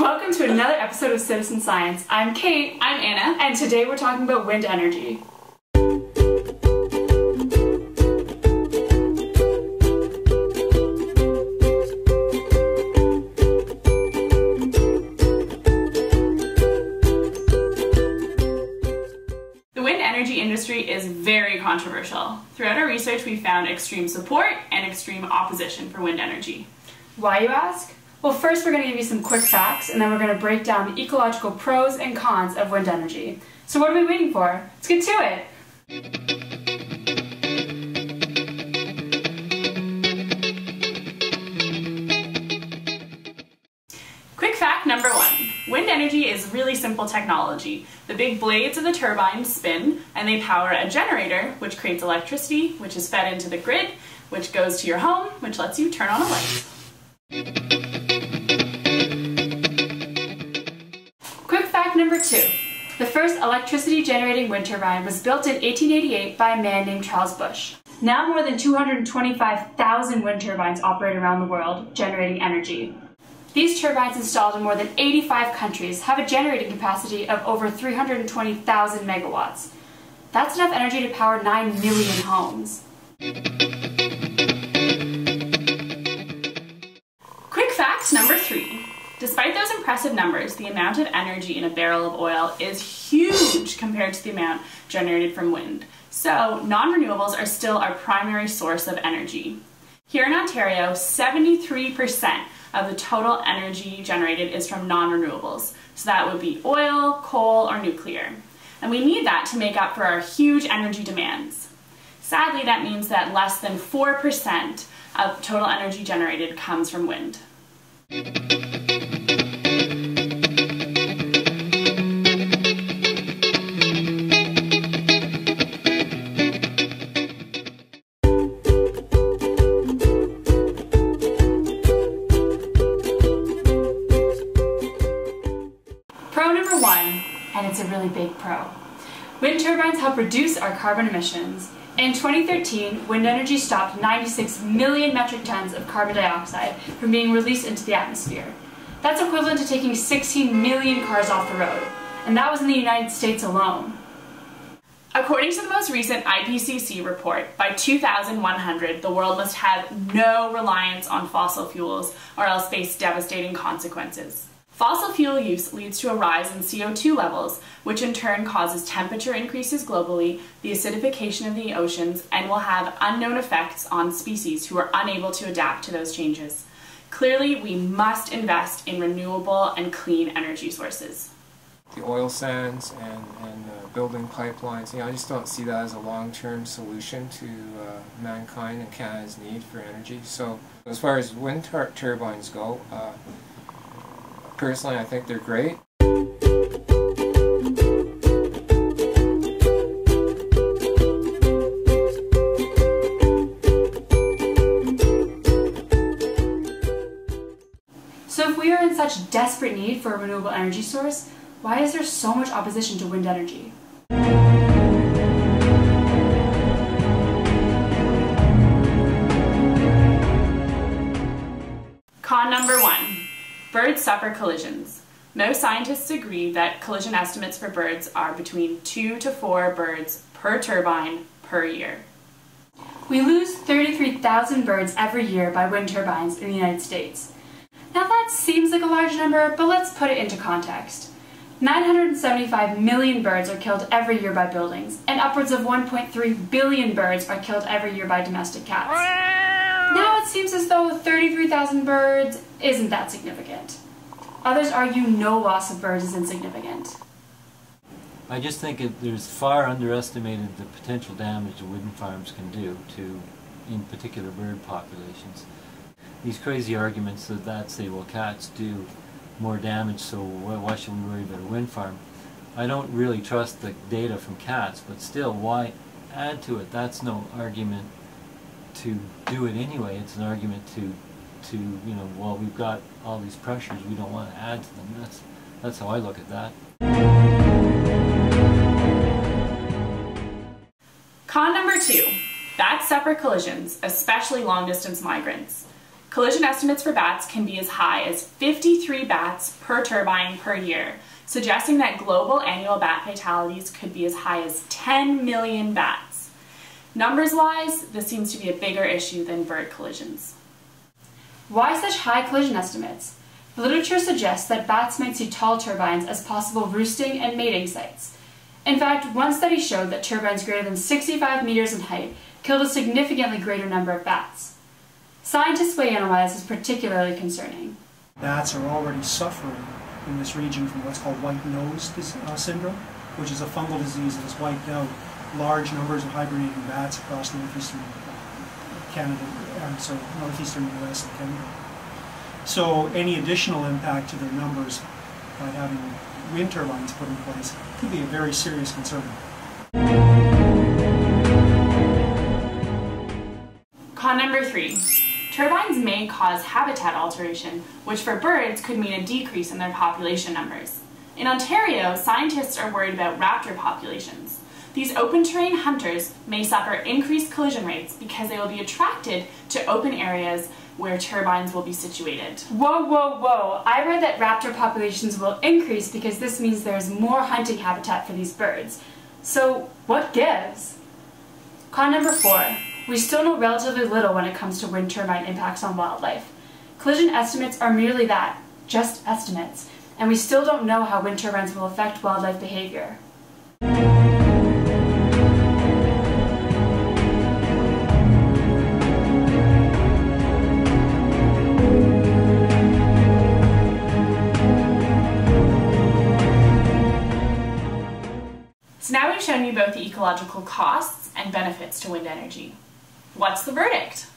Welcome to another episode of Citizen Science. I'm Kate. I'm Anna. And today we're talking about wind energy. The wind energy industry is very controversial. Throughout our research, we found extreme support and extreme opposition for wind energy. Why, you ask? Well, first we're going to give you some quick facts, and then we're going to break down the ecological pros and cons of wind energy. So what are we waiting for? Let's get to it! Quick fact number 1. Wind energy is really simple technology. The big blades of the turbines spin, and they power a generator, which creates electricity, which is fed into the grid, which goes to your home, which lets you turn on a light. Quick fact number 2. The first electricity generating wind turbine was built in 1888 by a man named Charles Bush. Now more than 225,000 wind turbines operate around the world, generating energy. These turbines installed in more than 85 countries have a generating capacity of over 320,000 megawatts. That's enough energy to power 9 million homes. Quick fact number 3. Despite those impressive numbers, the amount of energy in a barrel of oil is huge compared to the amount generated from wind. So, non-renewables are still our primary source of energy. Here in Ontario, 73% of the total energy generated is from non-renewables. So that would be oil, coal, or nuclear. And we need that to make up for our huge energy demands. Sadly, that means that less than 4% of total energy generated comes from wind. Pro number 1, and it's a really big pro. Wind turbines help reduce our carbon emissions. In 2013, wind energy stopped 96 million metric tons of carbon dioxide from being released into the atmosphere. That's equivalent to taking 16 million cars off the road, and that was in the United States alone. According to the most recent IPCC report, by 2100, the world must have no reliance on fossil fuels or else face devastating consequences. Fossil fuel use leads to a rise in CO2 levels, which in turn causes temperature increases globally, the acidification of the oceans, and will have unknown effects on species who are unable to adapt to those changes. Clearly, we must invest in renewable and clean energy sources. The oil sands and building pipelines, I just don't see that as a long-term solution to mankind and Canada's need for energy. So as far as wind turbines go, personally, I think they're great. So if we are in such desperate need for a renewable energy source, why is there so much opposition to wind energy? Con number 1. Birds suffer collisions. Most scientists agree that collision estimates for birds are between 2 to 4 birds per turbine per year. We lose 33,000 birds every year by wind turbines in the United States. Now that seems like a large number, but let's put it into context. 975 million birds are killed every year by buildings, and upwards of 1.3 billion birds are killed every year by domestic cats. Now it seems as though 33,000 birds isn't that significant. Others argue no loss of birds is insignificant. I just think there's far underestimated the potential damage the wind farms can do to, in particular, bird populations. These crazy arguments that say, well, cats do more damage, so why should we worry about a wind farm? I don't really trust the data from cats, but still, why add to it? That's no argument to do it anyway. It's an argument to well, we've got all these pressures, we don't want to add to them. That's how I look at that. Con number 2. Bad separate collisions, especially long-distance migrants. Collision estimates for bats can be as high as 53 bats per turbine per year, suggesting that global annual bat fatalities could be as high as 10 million bats. Numbers-wise, this seems to be a bigger issue than bird collisions. Why such high collision estimates? The literature suggests that bats might see tall turbines as possible roosting and mating sites. In fact, one study showed that turbines greater than 65 meters in height killed a significantly greater number of bats. Scientists weigh in why this is particularly concerning. Bats are already suffering in this region from what's called white nose syndrome, which is a fungal disease that has wiped out large numbers of hibernating bats across northeastern northeastern US and Canada. So any additional impact to their numbers by having wind turbines put in place could be a very serious concern. Con number 3. Turbines may cause habitat alteration, which for birds could mean a decrease in their population numbers. In Ontario, scientists are worried about raptor populations. These open terrain hunters may suffer increased collision rates because they will be attracted to open areas where turbines will be situated. Whoa, whoa, whoa! I read that raptor populations will increase because this means there's more hunting habitat for these birds. So, what gives? Con number 4. We still know relatively little when it comes to wind turbine impacts on wildlife. Collision estimates are merely that, just estimates, and we still don't know how wind turbines will affect wildlife behavior. So now we've shown you both the ecological costs and benefits to wind energy. What's the verdict?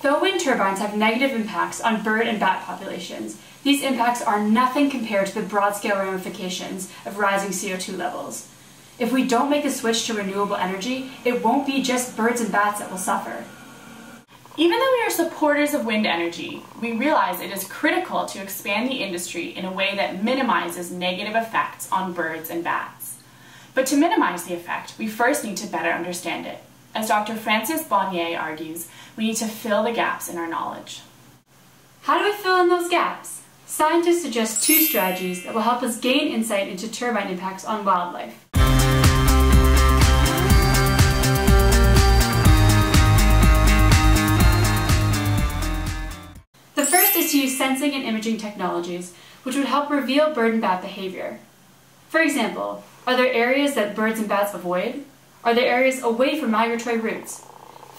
Though wind turbines have negative impacts on bird and bat populations, these impacts are nothing compared to the broad-scale ramifications of rising CO2 levels. If we don't make the switch to renewable energy, it won't be just birds and bats that will suffer. Even though we are supporters of wind energy, we realize it is critical to expand the industry in a way that minimizes negative effects on birds and bats. But to minimize the effect, we first need to better understand it. As Dr. Francis Bonnier argues, we need to fill the gaps in our knowledge. How do we fill in those gaps? Scientists suggest 2 strategies that will help us gain insight into turbine impacts on wildlife. The first is to use sensing and imaging technologies, which would help reveal bird and bat behavior. For example, are there areas that birds and bats avoid? Are there areas away from migratory routes?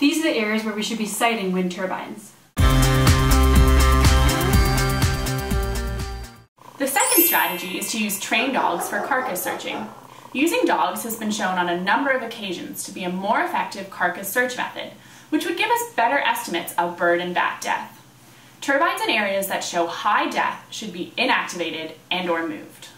These are the areas where we should be siting wind turbines. The second strategy is to use trained dogs for carcass searching. Using dogs has been shown on a number of occasions to be a more effective carcass search method, which would give us better estimates of bird and bat death. Turbines in areas that show high death should be inactivated and/or moved.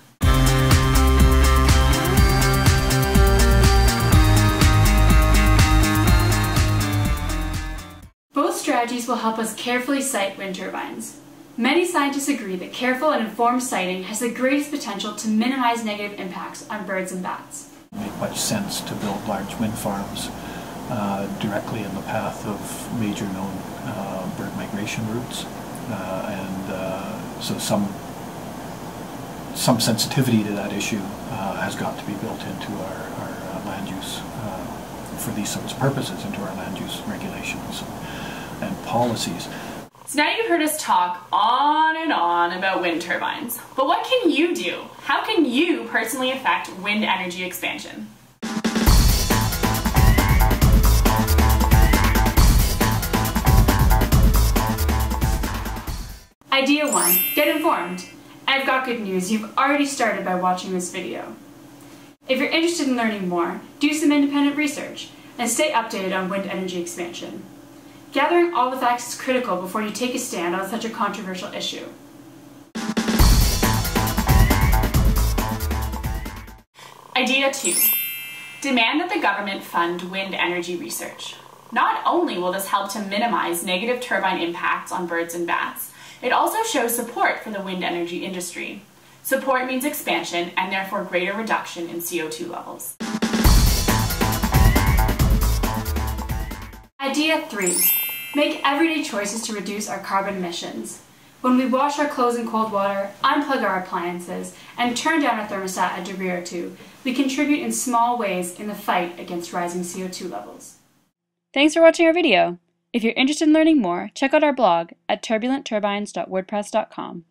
Both strategies will help us carefully site wind turbines. Many scientists agree that careful and informed siting has the greatest potential to minimize negative impacts on birds and bats. It makes much sense to build large wind farms directly in the path of major known bird migration routes, so some sensitivity to that issue has got to be built into our land use for these sorts of purposes, into our land use regulations and policies. So now you've heard us talk on and on about wind turbines, but what can you do? How can you personally affect wind energy expansion? Idea 1. Get informed. I've got good news, you've already started by watching this video. If you're interested in learning more, do some independent research and stay updated on wind energy expansion. Gathering all the facts is critical before you take a stand on such a controversial issue. Idea 2. Demand that the government fund wind energy research. Not only will this help to minimize negative turbine impacts on birds and bats, It also shows support for the wind energy industry. Support means expansion and therefore greater reduction in CO2 levels. Idea 3. Make everyday choices to reduce our carbon emissions. When we wash our clothes in cold water, unplug our appliances, and turn down our thermostat a degree or two, we contribute in small ways in the fight against rising CO2 levels. Thanks for watching our video. If you're interested in learning more, check out our blog at turbulentturbines.wordpress.com.